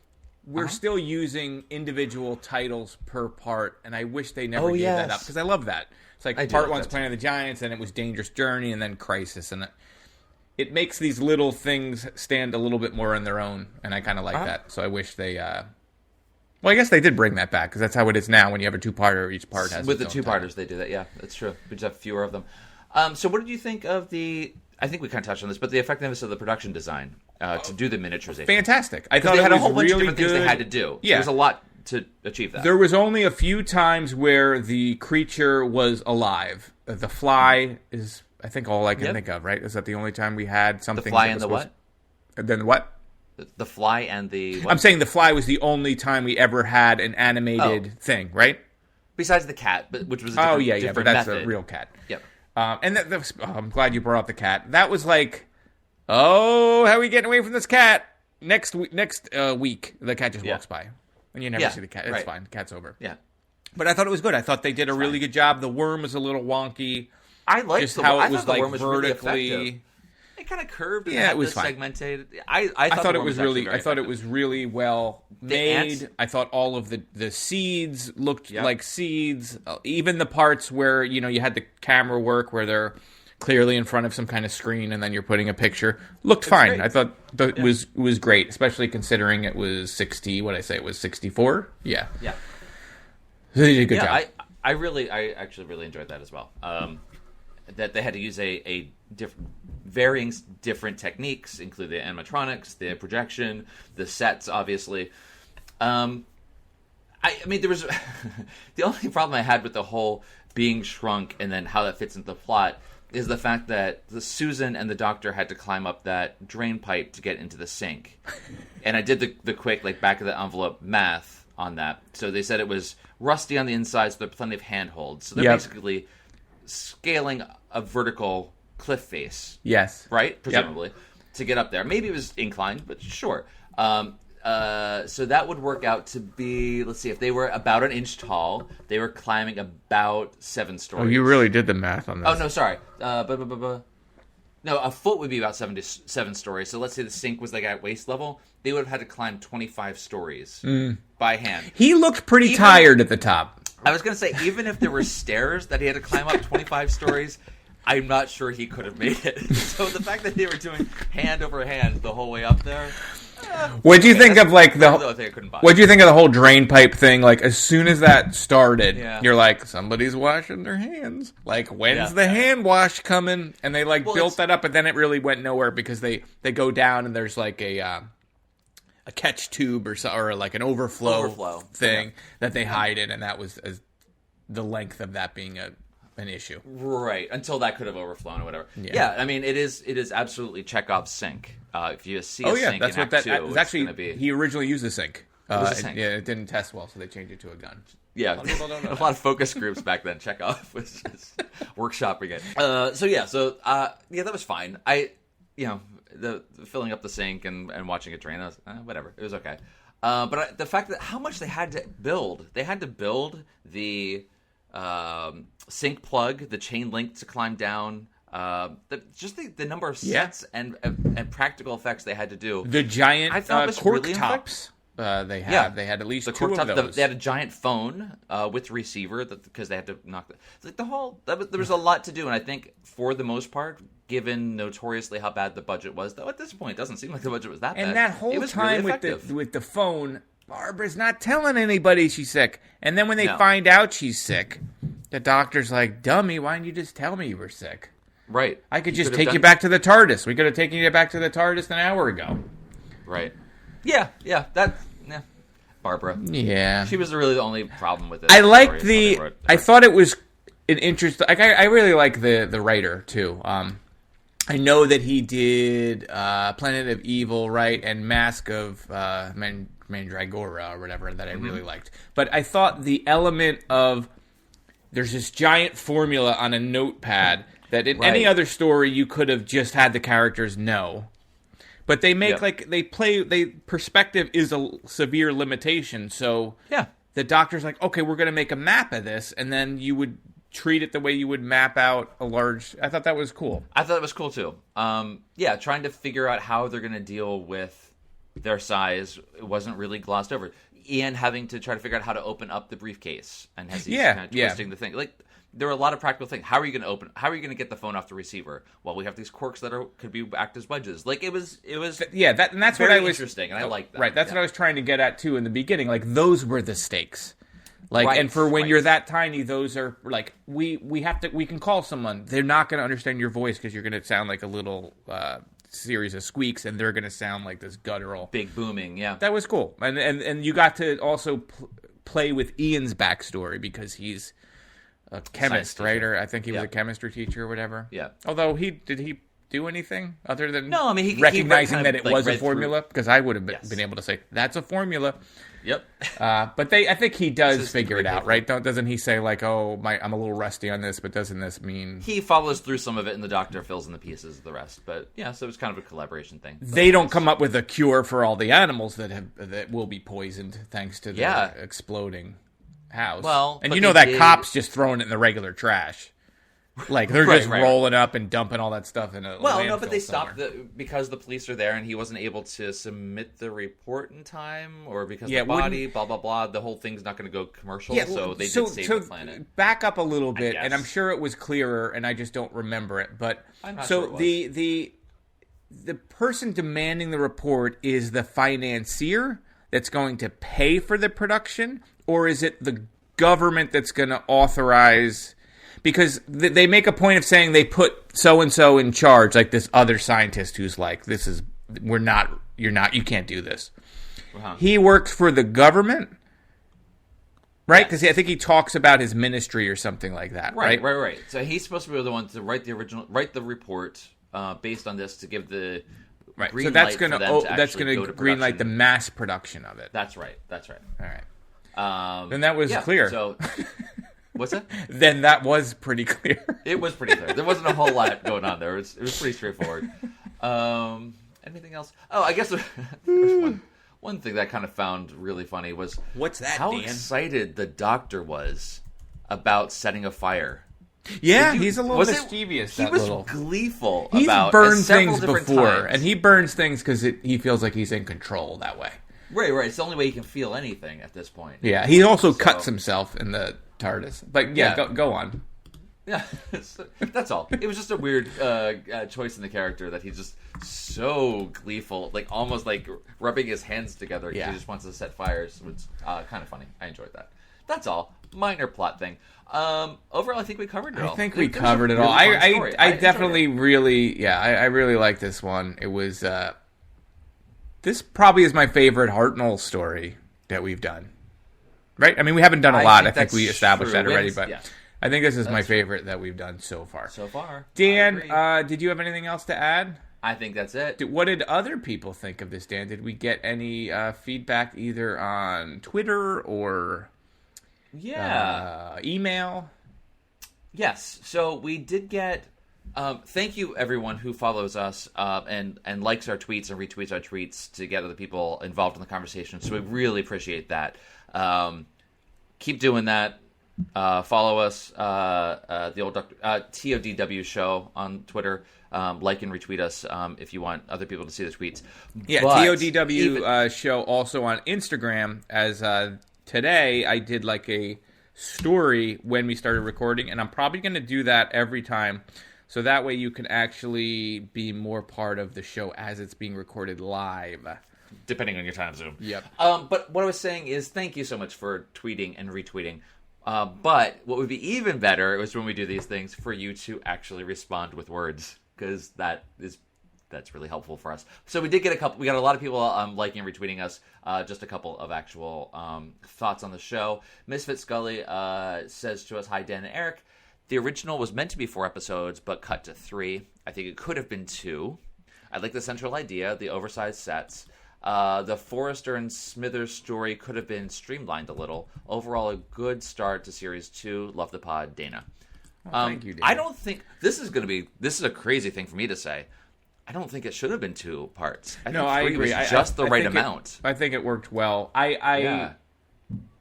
S7: We're still using individual titles per part, and I wish they never gave that up because I love that. It's like part 1's Planet of the Giants, and it was Dangerous Journey, and then Crisis, and it makes these little things stand a little bit more on their own, and I kind of like that. So I wish they. Well, I guess they did bring that back because that's how it is now. When you have a 2-parter, each part has
S8: with the
S7: its own
S8: 2-parters,
S7: title.
S8: they do that. Yeah, that's true. We just have fewer of them. So, what did you think of the? I think we kind of touched on this, but the effectiveness of the production design to do the miniaturization.
S7: Fantastic! I thought
S8: they had
S7: it
S8: a whole
S7: was
S8: bunch
S7: really
S8: of different things they had to do.
S7: Yeah,
S8: there's a lot to achieve that.
S7: There was only a few times where the creature was alive. The fly is, I think, all I can think of. Right? Is that the only time we had something?
S8: The fly and the what?
S7: Then what?
S8: The fly and the... What?
S7: I'm saying the fly was the only time we ever had an animated thing, right?
S8: Besides the cat, which was a different
S7: but that's
S8: method.
S7: a real cat.
S8: Yep.
S7: And I'm glad you brought up the cat. That was like, how are we getting away from this cat? Next week, the cat just walks by, and you never see the cat. It's fine. The cat's over.
S8: Yeah.
S7: But I thought it was good. I thought they did a really good job. The worm was a little wonky.
S8: I liked
S7: just how it was like
S8: the worm was
S7: vertically.
S8: really effective. it kind of curved. And
S7: Yeah,
S8: had
S7: it was
S8: this
S7: fine.
S8: segmented. I thought
S7: thought
S8: the
S7: it
S8: one
S7: was
S8: actually
S7: really.
S8: very
S7: I thought it
S8: effective.
S7: was really well
S8: ants-
S7: made. I thought all of the seeds looked
S8: Yep.
S7: like seeds. Even the parts where you had the camera work where they're clearly in front of some kind of screen and then you're putting a picture looked fine.
S8: great.
S7: I thought it was great, especially considering it was 60. What did I say? It was 64. Yeah.
S8: Yeah.
S7: They did a good job.
S8: I actually really enjoyed that as well. That they had to use a varying different techniques, including the animatronics, the projection, the sets, obviously. I mean, there was the only problem I had with the whole being shrunk and then how that fits into the plot is the fact that the Susan and the doctor had to climb up that drain pipe to get into the sink. And I did the quick, like, back of the envelope math on that. So they said it was rusty on the inside, so there are plenty of handholds. So they're
S7: Yep.
S8: basically scaling a vertical cliff face,
S7: Yes.
S8: right? Presumably, to get up there. Maybe it was inclined, but sure. So that would work out to be, let's see, if they were about an inch tall, they were climbing about 7 stories.
S7: Oh, you really did the math on this.
S8: Oh, no, sorry. No, a foot would be about 7 stories. So let's say the sink was like at waist level. They would have had to climb 25 stories by hand.
S7: He looked pretty tired at the top.
S8: I was going to say, even if there were stairs that he had to climb up 25 stories, I'm not sure he could have made it. So the fact that they were doing hand over hand the whole way up there...
S7: What do you think of like
S8: the other thing I couldn't buy.
S7: What do you think of the whole drain pipe thing? Like as soon as that started,
S8: Yeah.
S7: you're like, somebody's washing their hands. Like when's
S8: Yeah.
S7: the hand wash coming? And they like
S8: Well,
S7: built
S8: it's-
S7: that up, but then it really went nowhere because they go down and there's like a catch tube or like an overflow thing that they hide in, and that was the length of that being an issue.
S8: Right, until that could have overflown or whatever.
S7: Yeah.
S8: Yeah, I mean, it is absolutely Chekhov's sink. If you see a sink
S7: that's
S8: in
S7: what
S8: Act
S7: that
S8: 2,
S7: was
S8: it's
S7: actually.
S8: going to be...
S7: He originally used a sink.
S8: was a sink.
S7: Yeah, it didn't test well, so they changed it to a gun.
S8: Yeah, a lot of focus groups back then. Chekhov was just workshopping it. So that was fine. The filling up the sink and watching it drain, I was, whatever. It was okay. But the fact that how much they had to build the sink plug, the chain link to climb down. The number of sets and practical effects they had to do.
S7: The giant
S8: I thought it was
S7: cork
S8: really
S7: tops they had.
S8: Yeah.
S7: They had at least
S8: the
S7: two
S8: cork
S7: of
S8: top,
S7: those.
S8: they had a giant phone with receiver because they had to knock the whole. There was a lot to do, and I think for the most part, given notoriously how bad the budget was, though at this point it doesn't seem like the budget was that bad.
S7: And that whole
S8: it was
S7: time
S8: really effective.
S7: with the phone, Barbara's not telling anybody she's sick. And then when they
S8: No.
S7: find out she's sick, the doctor's like, "Dummy, why didn't you just tell me you were sick?
S8: Right.
S7: I could
S8: You
S7: just
S8: could have
S7: take you
S8: done-
S7: back to the TARDIS. We could have taken you back to the TARDIS an hour ago."
S8: Right. Yeah. Barbara.
S7: Yeah.
S8: She was really the only problem with it.
S7: I liked
S8: Sorry,
S7: I thought it was an interesting. Like, I really like the writer too. I know that he did Planet of Evil, right, and Mask of Mandragora or whatever that I really liked. But I thought the element of there's this giant formula on a notepad that in any
S8: Right.
S7: other story you could have just had the characters know. But they make perspective is a severe limitation. So
S8: Yeah.
S7: the doctor's like, okay, we're going to make a map of this, and then you would treat it the way you would map out a large. I thought that was cool.
S8: I thought it was cool too. Trying to figure out how they're going to deal with their size. It wasn't really glossed over. Ian having to try to figure out how to open up the briefcase and as he's kind of twisting the thing. Like there were a lot of practical things. How are you going to get the phone off the receiver? Well, we have these corks that could act as wedges. Like it was
S7: That's
S8: very
S7: what I was
S8: interesting, and I liked that.
S7: Right, that's what I was trying to get at too in the beginning. Like those were the stakes. Like,
S8: Right,
S7: and for when
S8: right.
S7: you're that tiny, those are like we can call someone. They're not going to understand your voice because you're going to sound like a little series of squeaks, and they're going to sound like this guttural,
S8: big booming. Yeah,
S7: that was cool, and you got to also play with Ian's backstory because he's a chemist, right? Or I think he was a chemistry teacher or whatever.
S8: Yeah.
S7: Although did he do anything other than
S8: No, I mean, he
S7: recognizing
S8: kind
S7: that
S8: of,
S7: it
S8: like,
S7: was a
S8: read
S7: formula?
S8: through-
S7: Because I would have
S8: Yes.
S7: been able to say that's a formula.
S8: Yep.
S7: But I think he does
S8: This is
S7: figure it
S8: great
S7: out, right? Doesn't he say like, "Oh, I'm a little rusty on this," but doesn't this mean
S8: He follows through some of it, and the doctor fills in the pieces of the rest. But yeah, so it was kind of a collaboration thing.
S7: they don't come up with a cure for all the animals that will be poisoned thanks to the
S8: Yeah.
S7: exploding house?
S8: Well,
S7: and
S8: but
S7: you know
S8: they
S7: that
S8: did-
S7: cop's just throwing it in the regular trash. Like they're
S8: Right,
S7: just
S8: right.
S7: rolling up and dumping all that stuff in a
S8: Well, no,
S7: landfill
S8: but they
S7: somewhere.
S8: stopped because the police are there and he wasn't able to submit the report in time, or because
S7: Yeah,
S8: the body, blah blah blah. The whole thing's not going to go commercial, so they did save the planet.
S7: Back up a little bit,
S8: guess.
S7: and I'm sure it was clearer, and I just don't remember it. But
S8: I'm not
S7: so
S8: sure it was.
S7: the person demanding the report is the financier that's going to pay for the production, or is it the government that's going to authorize? Because they make a point of saying they put so-and-so in charge, like this other scientist who's like, you can't do this.
S8: Uh-huh.
S7: He works for the government, right? Because I think he talks about his ministry or something like that, right?
S8: Right. So he's supposed to be the one to write the report based on this to give the
S7: Right.
S8: green
S7: So that's
S8: light
S7: going
S8: for them
S7: to
S8: actually go to
S7: green light the
S8: production.
S7: mass production of it.
S8: That's right.
S7: All right.
S8: Um,
S7: Then that was clear.
S8: So, what's that?
S7: Then that was pretty clear.
S8: It was pretty clear. There wasn't a whole lot going on there. It was pretty straightforward. Anything else? Oh, I guess there's one thing that I kind of found really funny was
S7: What's that,
S8: how
S7: Dan?
S8: excited the doctor was about setting a fire.
S7: Yeah,
S8: Did you-
S7: he's a little
S8: was it-
S7: mischievous.
S8: He
S7: that
S8: was
S7: little.
S8: gleeful
S7: He's
S8: about
S7: burned
S8: several
S7: things
S8: different
S7: before,
S8: times.
S7: and he burns things because he feels like he's in control that way.
S8: Right. It's the only way he can feel anything at this point.
S7: Yeah, he also
S8: So-
S7: cuts himself in the TARDIS. But yeah,
S8: Yeah.
S7: go on.
S8: Yeah, that's all. It was just a weird choice in the character that he's just so gleeful, like almost like rubbing his hands together because
S7: Yeah.
S8: he just wants to set fires. It's kind of funny. I enjoyed that. That's all. Minor plot thing. Overall, I think we covered it all.
S7: I think we
S8: It was a
S7: covered it all.
S8: really fun story.
S7: I
S8: enjoyed
S7: definitely
S8: it.
S7: really, I really like this one. It was, this probably is my favorite Hartnell story that we've done. Right? I mean, we haven't done a
S8: I
S7: lot.
S8: think
S7: I think we
S8: that's
S7: established
S8: true.
S7: that already,
S8: Wins-
S7: but
S8: yeah.
S7: I think this is my
S8: That's true.
S7: favorite that we've done so far.
S8: So far. I
S7: Dan,
S8: agree.
S7: did you have anything else to add?
S8: I think that's it.
S7: What did other people think of this, Dan? Did we get any feedback either on Twitter or
S8: Yeah.
S7: email?
S8: Yes. So we did get. Thank you, everyone who follows us and likes our tweets and retweets our tweets to get other people involved in the conversation. So we really appreciate that. Keep doing that. Follow us, the old TODW show on Twitter. Like and retweet us if you want other people to see the tweets.
S7: Yeah,
S8: But
S7: TODW
S8: even-
S7: show also on Instagram. As today, I did like a story when we started recording, and I'm probably going to do that every time. So that way you can actually be more part of the show as it's being recorded live.
S8: depending on your time zone.
S7: Yep.
S8: But what I was saying is thank you so much for tweeting and retweeting. But what would be even better is when we do these things for you to actually respond with words, because that's really helpful for us. So we did get we got a lot of people liking and retweeting us. Just a couple of actual thoughts on the show. Misfit Scully says to us, "Hi Dan and Eric. The original was meant to be 4 episodes, but cut to 3. I think it could have been 2. I like the central idea, the oversized sets. The Forrester and Smithers story could have been streamlined a little. Overall, a good start to Series 2. Love the pod, Dana."
S7: Thank you, Dana.
S8: I don't think this is a crazy thing for me to say. I don't think it should have been 2 parts. I think 3
S7: agree.
S8: was just the right
S7: think
S8: amount.
S7: I think it worked well.
S8: Yeah.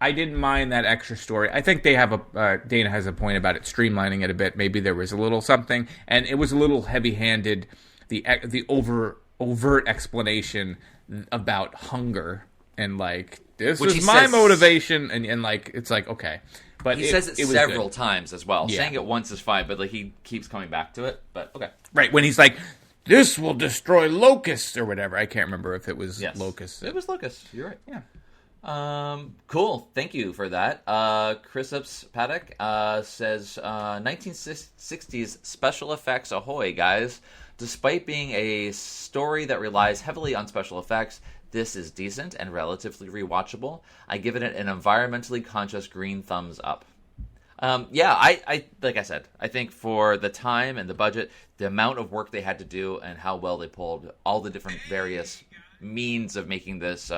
S7: I didn't mind that extra story. I think they have Dana has a point about it streamlining it a bit. Maybe there was a little something, and it was a little heavy-handed. The overt explanation about hunger and like this
S8: Which
S7: is
S8: he
S7: my
S8: says-
S7: motivation, and like it's like okay, but
S8: He says it
S7: was
S8: several
S7: good.
S8: times as well.
S7: Yeah.
S8: Saying it once is fine, but like he keeps coming back to it. But okay.
S7: Right when he's like, "This will destroy locusts" or whatever. I can't remember if it was
S8: Yes.
S7: locusts.
S8: It was Lucas. You're right.
S7: Yeah.
S8: Cool. Thank you for that. Chris Ups Paddock says 1960s special effects ahoy, guys. Despite being a story that relies heavily on special effects, this is decent and relatively rewatchable. I give it an environmentally conscious green thumbs up. I like I said, I think for the time and the budget, the amount of work they had to do, and how well they pulled all the different various means of making this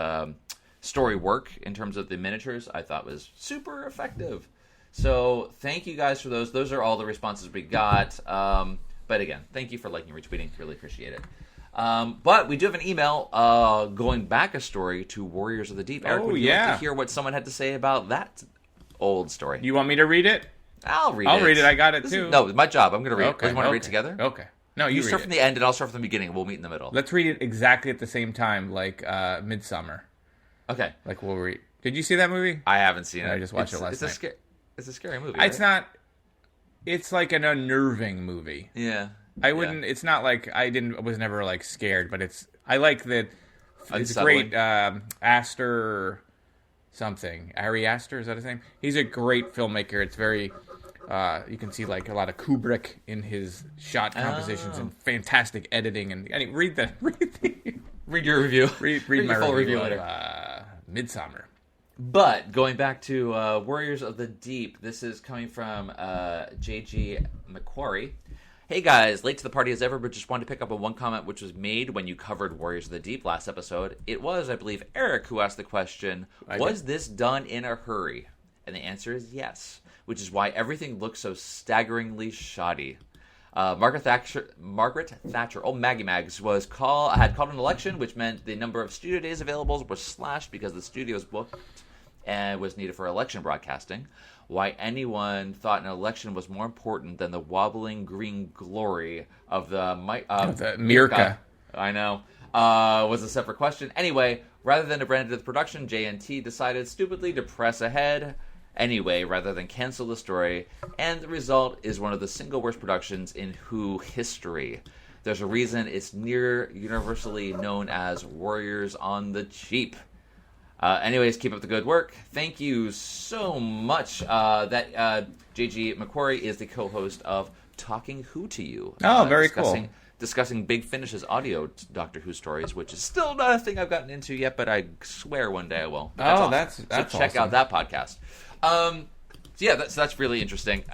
S8: story work in terms of the miniatures, I thought was super effective. So thank you guys for those. Those are all the responses we got. But again, thank you for liking and retweeting. Really appreciate it. But we do have an email going back a story to Warriors of the Deep. Eric,
S7: Oh,
S8: would you like
S7: yeah.
S8: to hear what someone had to say about that old story?
S7: You want me to read it?
S8: I'll read
S7: I'll
S8: it.
S7: read it. I got it too.
S8: No, it's my job. I'm going to read
S7: Okay.
S8: it. We want to read it together?
S7: Okay. No,
S8: You
S7: read
S8: start
S7: it.
S8: from the end, and I'll start from the beginning. We'll meet in the middle.
S7: Let's read it exactly at the same time, like Midsummer.
S8: Okay.
S7: Like we'll read. Did you see that movie?
S8: I haven't seen it.
S7: I just watched it last night.
S8: It's a scary movie.
S7: It's
S8: right?
S7: not. It's like an unnerving movie.
S8: Yeah.
S7: I wouldn't. It's not like I was never like scared, but it's. I like that. It's
S8: Unsettling.
S7: great. Aster, something. Ari Aster, is that his name? He's a great filmmaker. It's very. You can see like a lot of Kubrick in his shot compositions and fantastic editing. And read
S8: Read your review.
S7: Read
S8: your
S7: my
S8: full
S7: review
S8: later.
S7: of Midsummer.
S8: But going back to Warriors of the Deep, this is coming from J.G. McQuarrie. Hey guys, late to the party as ever, but just wanted to pick up on one comment which was made when you covered Warriors of the Deep last episode. It was, I believe, Eric who asked the question, was this done in a hurry? And the answer is yes, which is why everything looks so staggeringly shoddy. Margaret Thatcher, Maggie Mags, had called an election, which meant the number of studio days available was slashed because the studio was booked and was needed for election broadcasting. Why anyone thought an election was more important than the wobbling green glory of the
S7: Mirka.
S8: I know. Was a separate question. Anyway, rather than to brand it the production, JNT decided stupidly to press ahead anyway, rather than cancel the story, and the result is one of the single worst productions in Who history. There's a reason it's near universally known as Warriors on the Cheap. Anyways, keep up the good work. Thank you so much. That J.G. McQuarrie is the co-host of Talking Who to You.
S7: Oh, very cool.
S8: Discussing Big Finish's audio Doctor Who stories, which is still not a thing I've gotten into yet, but I swear one day I will. That's awesome. So check out that podcast. That's really interesting.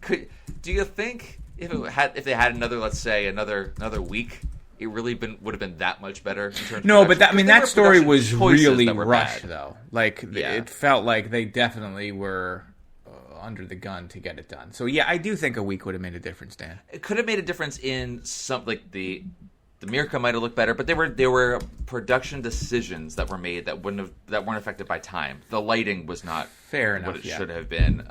S8: Do you think if they had another week, it really would have been that much better? In terms
S7: No,
S8: of
S7: but that story was really rushed,
S8: bad.
S7: though. Like it felt like they definitely were under the gun to get it done. So yeah, I do think a week would have made a difference, Dan.
S8: It could have made a difference in some, like the Mirka might have looked better, but there were production decisions that were made that weren't affected by time. The lighting was not
S7: fair enough.
S8: What it should have been.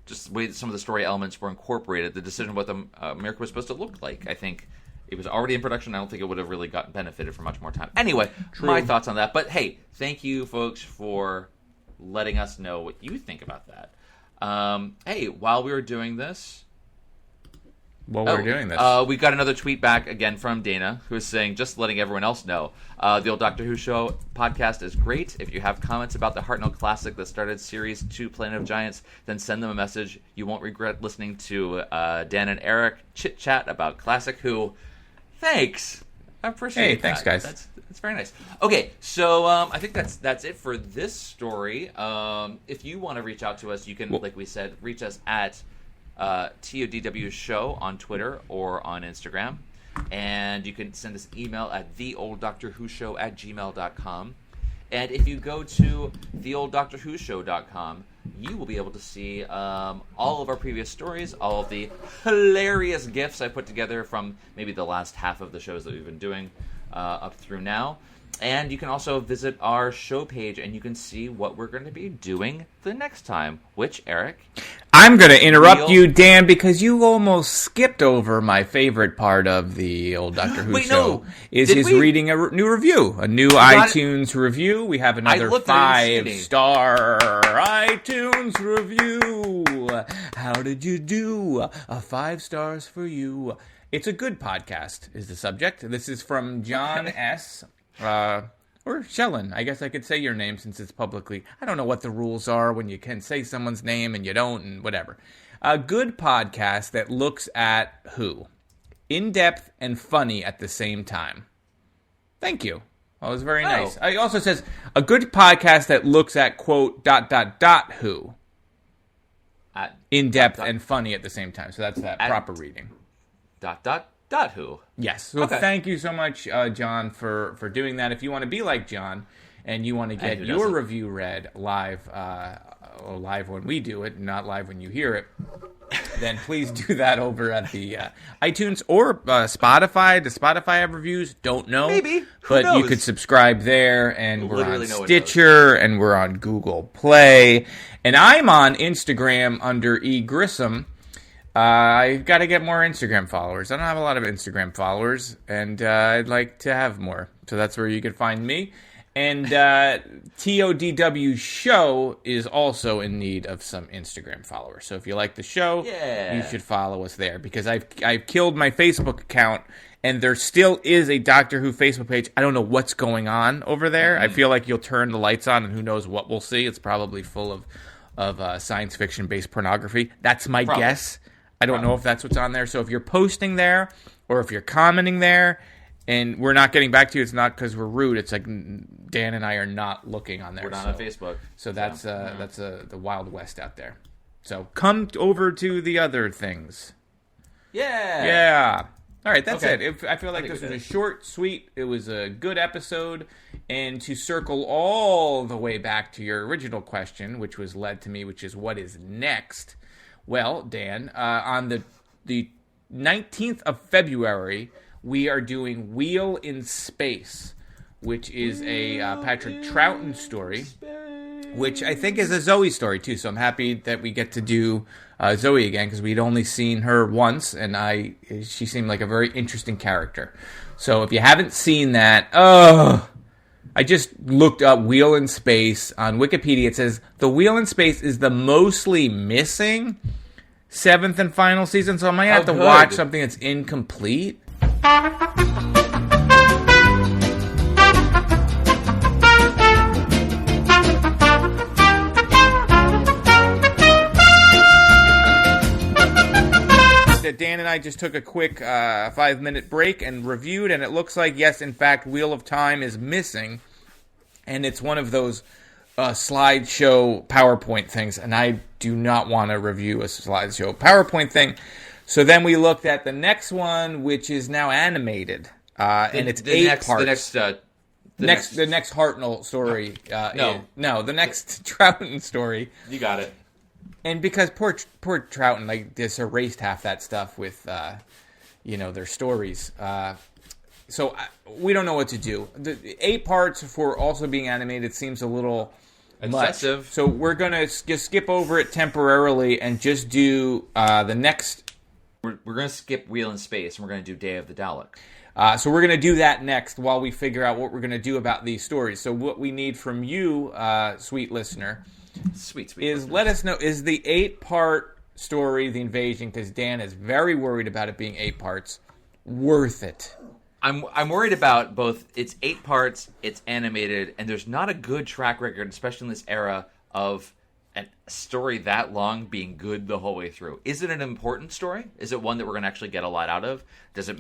S8: Just the way that some of the story elements were incorporated, the decision what the Mirka was supposed to look like. I think it was already in production. I don't think it would have really gotten benefited for much more time. Anyway, my thoughts on that. But hey, thank you folks for letting us know what you think about that. Hey, while we were doing this...
S7: we
S8: got another tweet back again from Dana, who is saying, just letting everyone else know, the Old Doctor Who Show podcast is great. If you have comments about the Hartnell Classic that started Series 2 Planet of Giants, then send them a message. You won't regret listening to Dan and Eric chit-chat about Classic Who. Thanks. I appreciate that.
S7: Thanks, guys.
S8: That's very nice. Okay, so I think that's it for this story. If you want to reach out to us, you can, like we said, reach us at TODW Show on Twitter or on Instagram. And you can send us an email at theolddoctorwhoshow@gmail.com. And if you go to theolddoctorwhoshow.com, you will be able to see all of our previous stories, all of the hilarious GIFs I put together from maybe the last half of the shows that we've been doing up through now. And you can also visit our show page, and you can see what we're going to be doing the next time. Which, Eric?
S7: I'm going to interrupt you, Dan, because you almost skipped over my favorite part of the Old Doctor Who show. Reading a new review, a new iTunes review. We have another 5-star iTunes review. How did you do? 5 stars for you. It's a good podcast, is the subject. This is from John S., or Shellen. I guess I could say your name since it's publicly. I don't know what the rules are when you can say someone's name and you don't, and whatever. A good podcast that looks at Who. In-depth and funny at the same time. Thank you. That was very nice. It also says, a good podcast that looks at, quote, ... Who. In-depth and funny at the same time. So that's that proper reading. ...
S8: Who.
S7: Yes. So Thank you so much, John, for doing that. If you want to be like John and you want to get your review read live live when we do it, not live when you hear it, then please do that over at the iTunes or Spotify. Does Spotify have reviews? Don't know.
S8: Maybe. Who
S7: but
S8: knows?
S7: You could subscribe there, and we're
S8: Literally
S7: on
S8: no one
S7: Stitcher, and we're on Google Play. And I'm on Instagram under E. Grissom. I've got to get more Instagram followers. I don't have a lot of Instagram followers, and I'd like to have more. So that's where you can find me. And TODW Show is also in need of some Instagram followers. So if you like the show, you should follow us there. Because I've killed my Facebook account, and there still is a Doctor Who Facebook page. I don't know what's going on over there. I feel like you'll turn the lights on, and who knows what we'll see. It's probably full of science fiction-based pornography. That's my guess. I don't know if that's what's on there. So if you're posting there or if you're commenting there and we're not getting back to you, it's not because we're rude. It's like Dan and I are not looking on there.
S8: We're not on Facebook.
S7: So that's the Wild West out there. So come over to the other things.
S8: Yeah.
S7: Yeah. All right, that's
S8: Okay.
S7: it. I feel like this was a short, sweet, it was a good episode. And to circle all the way back to your original question, which was led to me, which is what is next? Well, Dan, on the 19th of February, we are doing Wheel in Space, which is a Patrick Troughton story, which I think is a Zoe story, too. So I'm happy that we get to do Zoe again, because we'd only seen her once, and she seemed like a very interesting character. So if you haven't seen that, I just looked up Wheel in Space on Wikipedia. It says, the Wheel in Space is the mostly missing 7th and final season, so I might have to watch something that's incomplete. Dan and I just took a quick 5-minute break and reviewed, and it looks like, yes, in fact, Wheel of Time is missing, and it's one of those slideshow PowerPoint things, and I do not want to review a slideshow PowerPoint thing. So then we looked at the next one, which is now animated, and it's 8 parts. The next Hartnell story. The next Troughton story.
S8: You got it.
S7: And because poor Troughton, like, just erased half that stuff with, their stories. So we don't know what to do. The 8 parts for also being animated seems a little
S8: excessive.
S7: Much. So we're going to just skip over it temporarily and just do the next.
S8: We're going to skip Wheel in Space, and we're going to do Day of the Dalek.
S7: So we're going to do that next while we figure out what we're going to do about these stories. So what we need from you, sweet listener,
S8: sweet
S7: is let us know, is the 8-part story, The Invasion, because Dan is very worried about it being 8 parts, worth it?
S8: I'm worried about both. It's 8 parts, it's animated, and there's not a good track record, especially in this era, of a story that long being good the whole way through. Is it an important story? Is it one that we're going to actually get a lot out of? Does it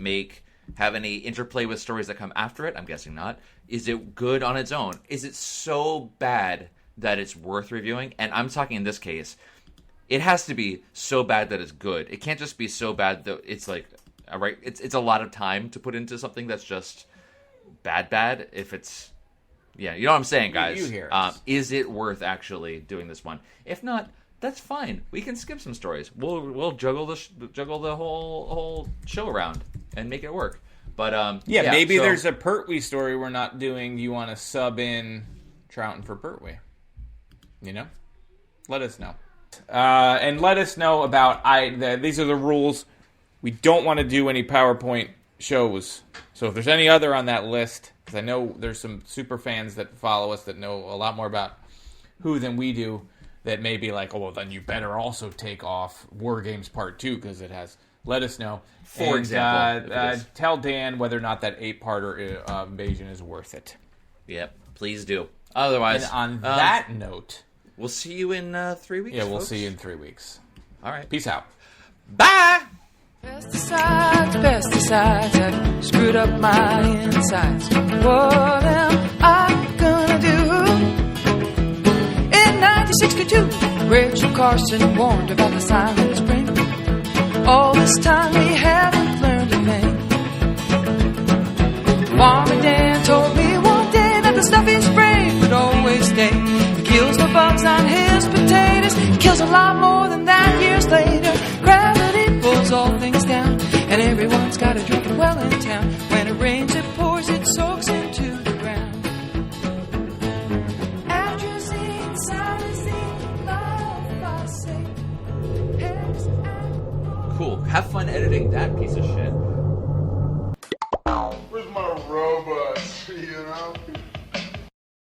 S8: have any interplay with stories that come after it? I'm guessing not. Is it good on its own? Is it so bad that it's worth reviewing? And I'm talking in this case, it has to be so bad that it's good. It can't just be so bad that it's like, all right, it's a lot of time to put into something that's just bad. If it's, yeah, you know what I'm saying, guys.
S7: You hear us.
S8: Is it worth actually doing this one? If not, that's fine. We can skip some stories. We'll juggle the whole show around and make it work. But
S7: maybe there's a Pertwee story we're not doing. You want to sub in Troughton for Pertwee? You know, let us know, and let us know about these are the rules. We don't want to do any PowerPoint shows. So if there's any other on that list, because I know there's some super fans that follow us that know a lot more about Who than we do, that may be like, oh, well, then you better also take off War Games Part 2 because it has. Let us know.
S8: For example,
S7: tell Dan whether or not that 8-parter Invasion is worth it.
S8: Yep, please do. Otherwise,
S7: and on that note,
S8: we'll see you in 3 weeks.
S7: Yeah, we'll
S8: folks.
S7: see you in 3 weeks.
S8: All right.
S7: Peace out.
S8: Bye!
S9: Pesticides, have screwed up my insides. What am I gonna do? In 1962, Rachel Carson warned about the silent spring. All this time we haven't learned a thing. Farmer Dan told me one day that the stuff he sprayed would always stay. It kills the bugs on his potatoes.
S8: Have fun editing that piece of shit.